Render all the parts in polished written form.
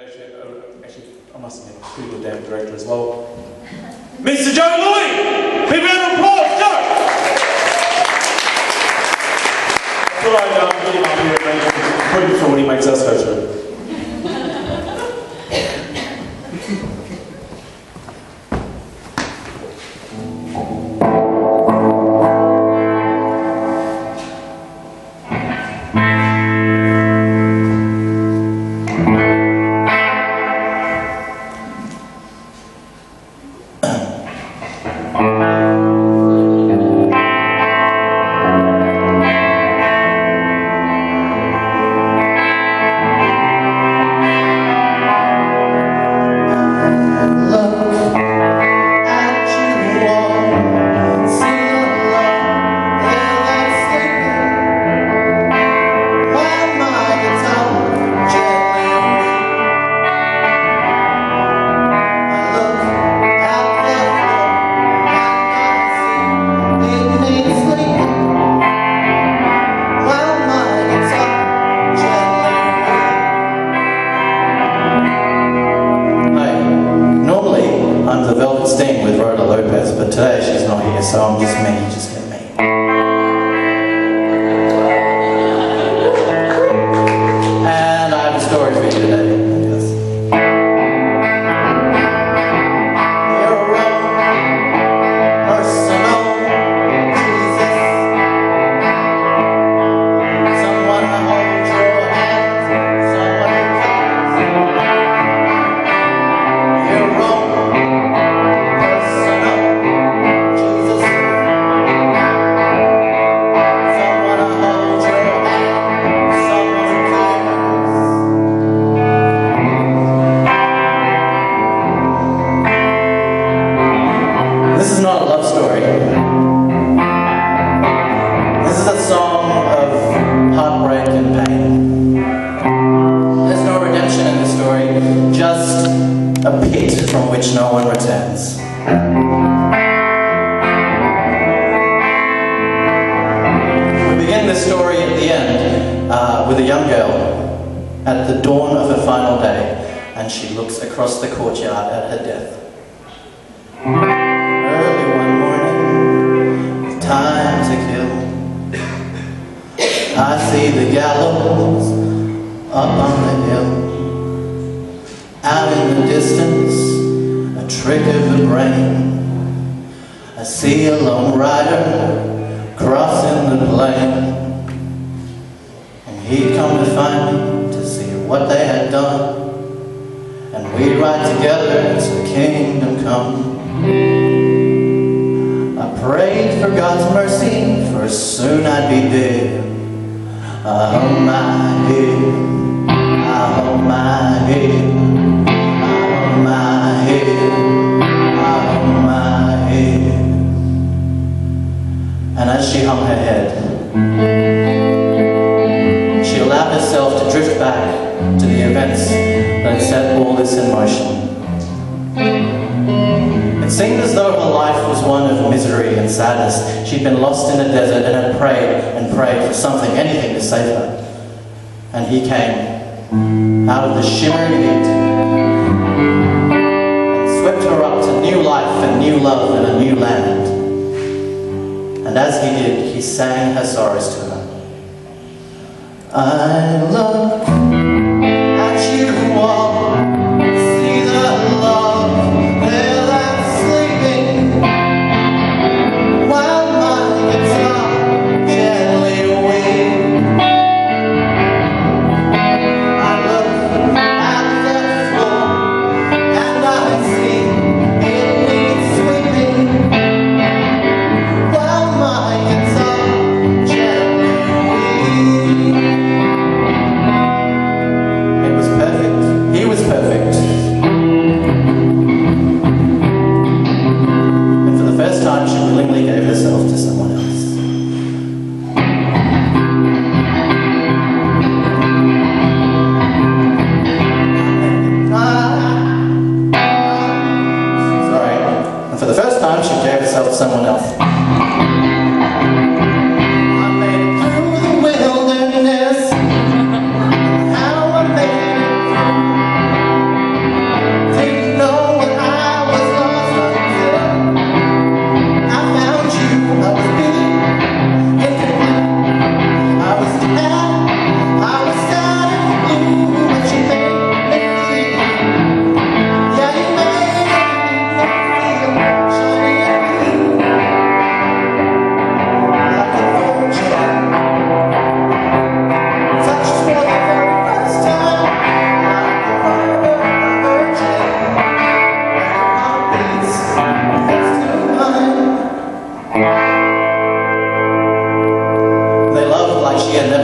Actually, I must admit, pretty good damn director as well. Mr. Joe-Lui! Give me an applause, Joe! I thought I'd put him up here and put him through what he makes us go through. But today she's not here, so I'm just me, just get me. And I have a story for you today. Yes. You're a wrong personal Jesus. Someone to hold your hand, someone who comes. You're wrong. This is not a love story. This is a song of heartbreak and pain. There's no redemption in this story, just a pit from which no one returns. We begin this story at the end with a young girl at the dawn of her final day, and she looks across the courtyard at her death. Time to kill. I see the gallows up on the hill. Out in the distance, a trick of the brain. I see a lone rider crossing the plain, and he'd come to find me to see what they had done, and we'd ride together to kingdom come. I prayed for God's mercy, for soon I'd be dead. I hold my head, I hold my head, I hold my head, I hold my head. And as she hung her head, she allowed herself to drift back to the events that had set all this in motion. It seemed as though her life was one of misery and sadness. She'd been lost in a desert and had prayed and prayed for something, anything to save her. And he came out of the shimmering heat and swept her up to new life and new love and a new land. And as he did, he sang her sorrows to her. I look at you all, see the love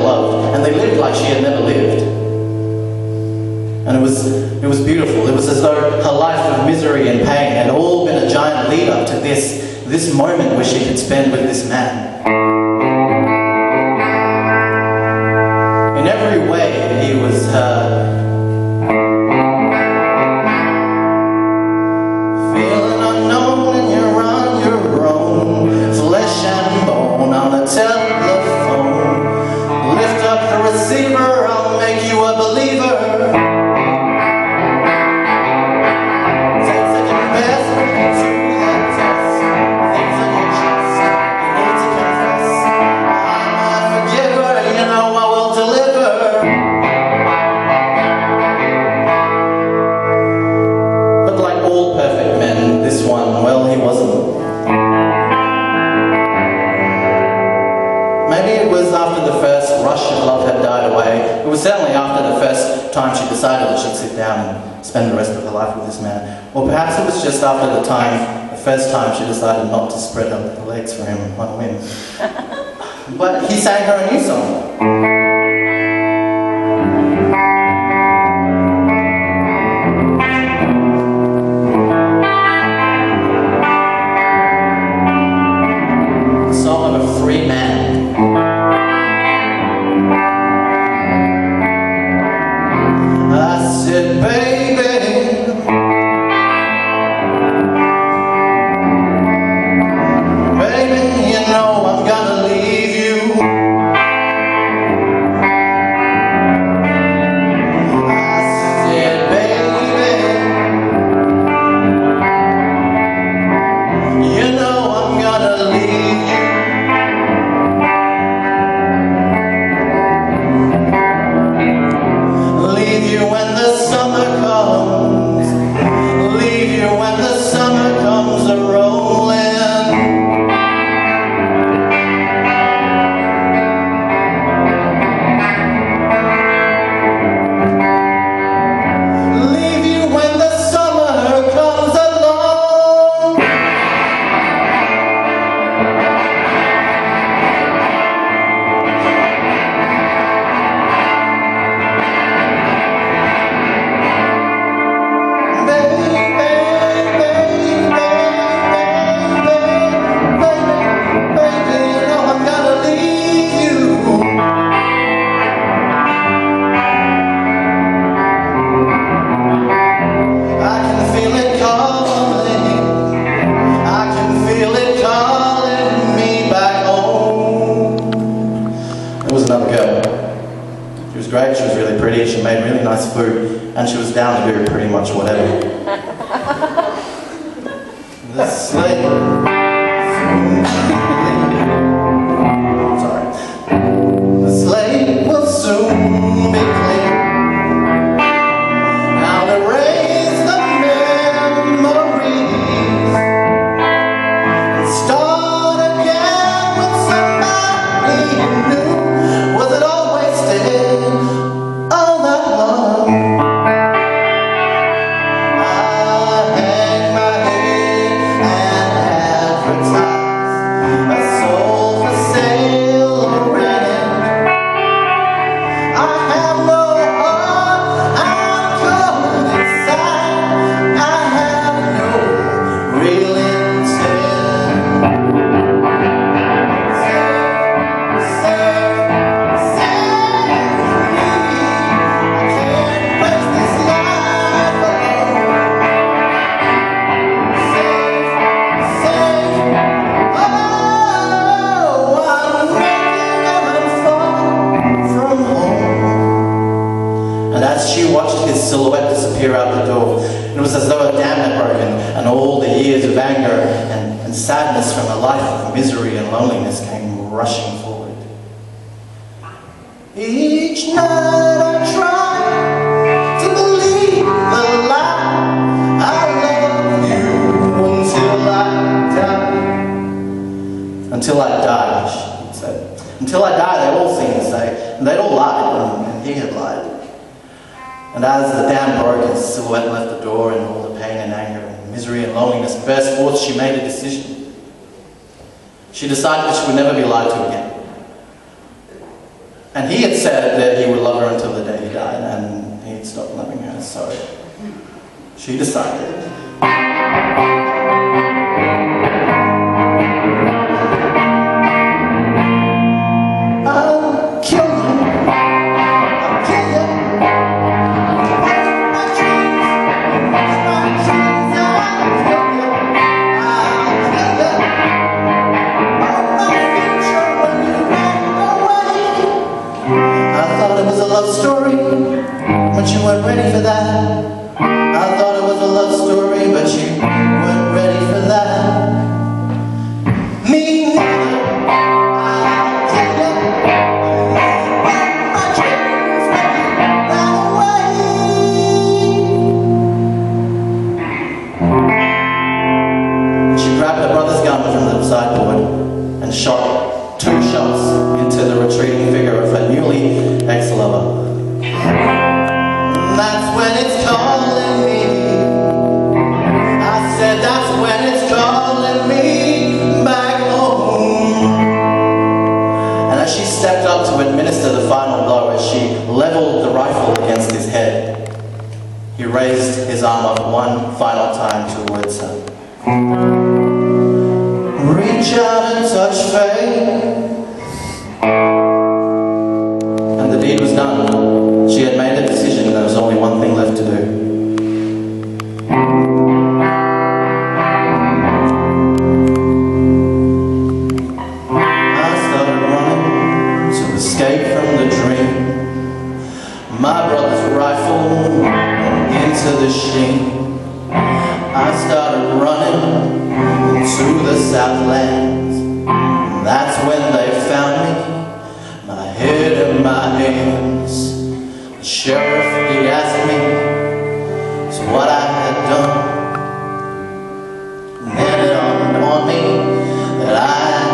loved, and they lived like she had never lived. And it was beautiful. It was as though her life of misery and pain had all been a giant lead up to this moment where she could spend with this man. In every way, he was her. Feeling unknown and you're on your own, flesh and bone on a telephone. Lift up the receiver, I'll make you a believer. Certainly after the first time she decided that she'd sit down and spend the rest of her life with this man. Or perhaps it was just after the first time she decided not to spread her little legs for him on a whim. But he sang her a new song. And she was down to do pretty much whatever. The slate. Sorry. The slate will soon be clear. I'll erase the memories and start again with somebody new. Was it all wasted? All that love? Silhouette disappear out the door. It was as though a dam had broken, and all the years of anger and sadness from a life of misery and loneliness came rushing forward. Each night I try to believe the lie. I love you until I die. Until I die, she said. Until I die, they all seemed to say, and they'd all lied, and he had lied. And as the dam broke, his silhouette left the door, and all the pain and anger and misery and loneliness burst forth, she made a decision. She decided that she would never be lied to again. And he had said that he would love her until the day he died, and he'd stopped loving her, so she decided. I'll kill you. I'll kill you. My dreams, my dreams, I'll kill you. I'll kill you. My future when you run away. I thought it was a love story, but you weren't ready for that. I thought it was a love story, but you weren't ready for that. Me neither. I'll kill you. My dreams when you ran away. She grabbed her brother's gun from the sideboard and shot 2 shots into the retreating figure of her newly ex-lover. That's when it's calling me. I said that's when it's calling me back home. And as she stepped up to administer the final blow, as she leveled the rifle against his head, he raised his arm up one final time towards her. Reach out and touch fate. And the deed was done. She had made a decision, and there was only one thing left to do. I started running to escape from the dream. My brother's rifle into the sheen. I started running to the Southlands. That's when they found me, my head in my hands. The sheriff, he asked me so what I had done. And then it dawned on me that I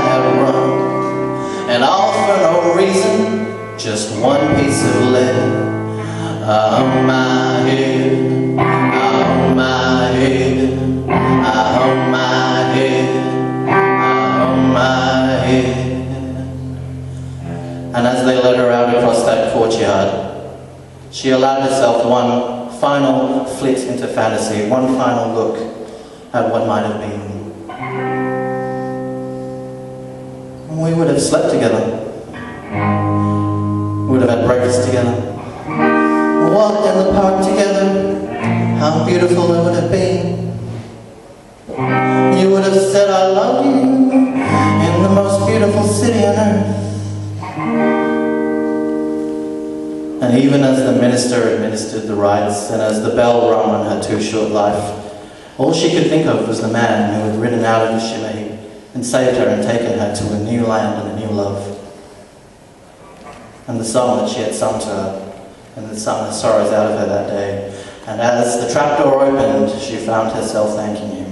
had run. And all for no reason, just one piece of lead. On my head, on my head, on my head, on my head. And as they led her out across that courtyard, she allowed herself one final flit into fantasy, one final look at what might have been. We would have slept together. We would have had breakfast together. Walked in the park together. How beautiful it would have been. You would have said I love you in the most beautiful city on earth. And even as the minister administered the rites, and as the bell rung on her too short life, all she could think of was the man who had ridden out of the Shimei and saved her and taken her to a new land and a new love. And the song that she had sung to her, and that sung the sorrows out of her that day. And as the trapdoor opened, she found herself thanking him.